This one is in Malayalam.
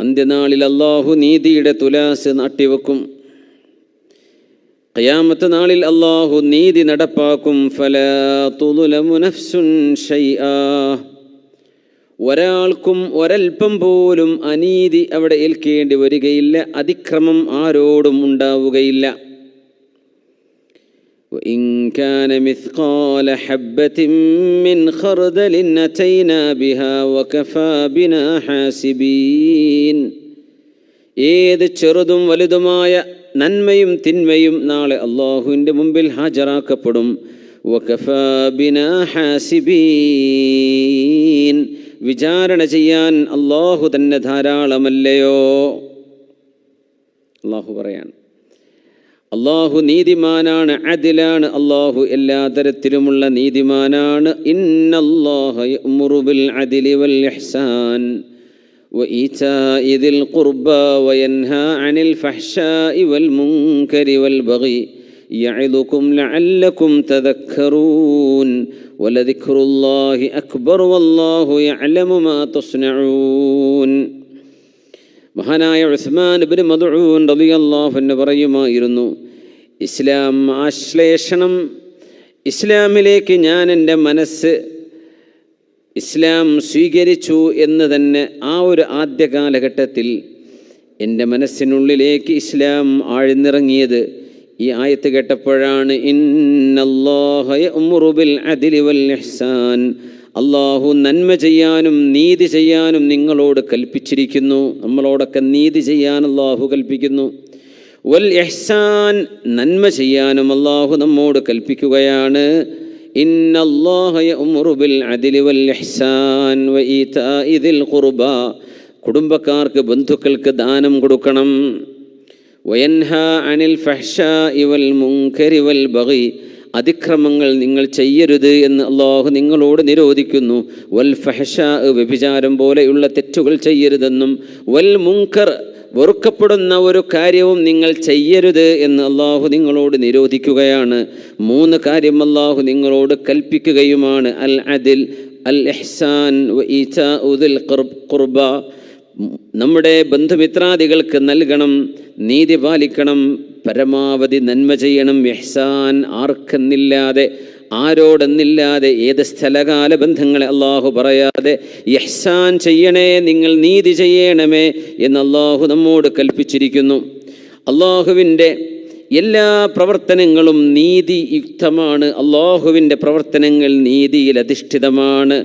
അന്ത്യനാളിൽ അല്ലാഹു നീതിയുടെ തുലാസ് നാട്ടിവെക്കും. ഖിയാമത്ത് നാളിൽ അല്ലാഹു നീതി നടപ്പാക്കും. ഫലാ തുദ്ലമു നഫ്സുൻ ശൈആ, ഒരാൾക്കും ഒരൽപ്പം പോലും അനീതി അവിടെ ഏൽക്കേണ്ടി വരികയില്ല, അതിക്രമം ആരോടും ഉണ്ടാവുകയില്ല. وإن كان مثقال حبة من خردل أتينا بها وكفى بنا حاسبين. ഏത് ചെറുതും വലുതുമായ നന്മയും തിന്മയും നാളെ അല്ലാഹുവിൻ്റെ മുമ്പിൽ ഹാജരാക്കപ്പെടും. വകഫാ ബിനാ ഹാസിബീൻ, വിചാരണ ചെയ്യാൻ അല്ലാഹു തന്നെ ധാരാളമല്ലയോ. അല്ലാഹു പറയാണ്, അല്ലാഹു നീതിമാനാണ്, അദിലാണ്. അല്ലാഹു എല്ലാ തരത്തിലുമുള്ള നീതിമാനാണ്. ഇന്നല്ലാഹ യഅ്മുറു ബിൽ അദ്ലി വൽ ഇഹ്സാൻ വഇതാഇ ദിൽ ഖുർബാ വയൻഹാ അനിൽ ഫഹ്ശാഇ വൽ മുൻകരി വൽ ബഗി യഅിദുകും ലഅല്ലകും തദക്കറൂൻ വലദിക്റുല്ലാഹി അക്ബർ വല്ലാഹു യഅലമു മാ തസ്നഊൻ. മഹാനായ ഉസ്മാൻ ഇബ്നു മദ്ഊൻ റളിയല്ലാഹു അൻഹു പറയുമായിരുന്നു, ഇസ്ലാം ആശ്ലേഷണം, ഇസ്ലാമിലേക്ക് ഞാൻ എൻ്റെ മനസ്സ് ഇസ്ലാം സ്വീകരിച്ചു എന്ന് തന്നെ ആ ഒരു ആദ്യ കാലഘട്ടത്തിൽ എൻ്റെ മനസ്സിനുള്ളിലേക്ക് ഇസ്ലാം ആഴ്ന്നിറങ്ങിയത് ഈ ആയത്ത് കേട്ടപ്പോഴാണ്. ഇന്നല്ലാഹ യഅ്മുറു ബിൽ അദ്ലി വൽ ഇഹ്സാൻ, അല്ലാഹു നന്മ ചെയ്യാനും നീതി ചെയ്യാനും നിങ്ങളോട് കൽപ്പിച്ചിരിക്കുന്നു. നമ്മളോടൊക്കെ നീതി ചെയ്യാൻ അല്ലാഹു കൽപ്പിക്കുന്നു. വൽ ഇഹ്സാൻ, നന്മ ചെയ്യാനും അല്ലാഹു നമ്മോട് കൽപ്പിക്കുകയാണ്. ഇന്നല്ലാഹ യഅ്മുറു ബിൽ അദ്ലി വൽ ഇഹ്സാൻ വഇതാഇ ദിൽ ഖുർബാ, കുടുംബക്കാർക്ക് ബന്ധുക്കൾക്ക് ദാനം കൊടുക്കണം. വയൻഹാ അനിൽ ഫഹ്ശാഇ വൽ മുൻകരി വൽ ബഗി, അതിക്രമങ്ങൾ നിങ്ങൾ ചെയ്യരുത് എന്ന് അല്ലാഹു നിങ്ങളോട് നിരോധിക്കുന്നു. വൽ ഫഹ്ശാ, വ്യഭിചാരം പോലെയുള്ള തെറ്റുകൾ ചെയ്യരുതെന്നും, വൽ മുൻകർ, വെറുക്കപ്പെടുന്ന ഒരു കാര്യവും നിങ്ങൾ ചെയ്യരുത് എന്ന് അല്ലാഹു നിങ്ങളോട് നിരോധിക്കുകയാണ്. 3 കാര്യം അല്ലാഹു നിങ്ങളോട് കൽപ്പിക്കുകയുമാണ്. അൽ അദിൽ, അൽ ഇഹ്സാൻ വഇതാഉ ദിൽ ഖുർബ, നമ്മുടെ ബന്ധുമിത്രാദികൾക്ക് നൽകണം, നീതി പാലിക്കണം, പരമാവധി നന്മ ചെയ്യണം. ഇഹ്സാൻ, ആർക്കെന്നില്ലാതെ ആരോടെന്നില്ലാതെ ഏത് സ്ഥലകാല ബന്ധങ്ങളെ അല്ലാഹു പറയാതെ ഇഹ്സാൻ ചെയ്യണേ, നിങ്ങൾ നീതി ചെയ്യണമേ എന്ന് അല്ലാഹു നമ്മോട് കൽപ്പിച്ചിരിക്കുന്നു. അല്ലാഹുവിൻ്റെ എല്ലാ പ്രവർത്തനങ്ങളും നീതിയുക്തമാണ്. അല്ലാഹുവിൻ്റെ പ്രവർത്തനങ്ങൾ നീതിയിൽ അധിഷ്ഠിതമാണ്.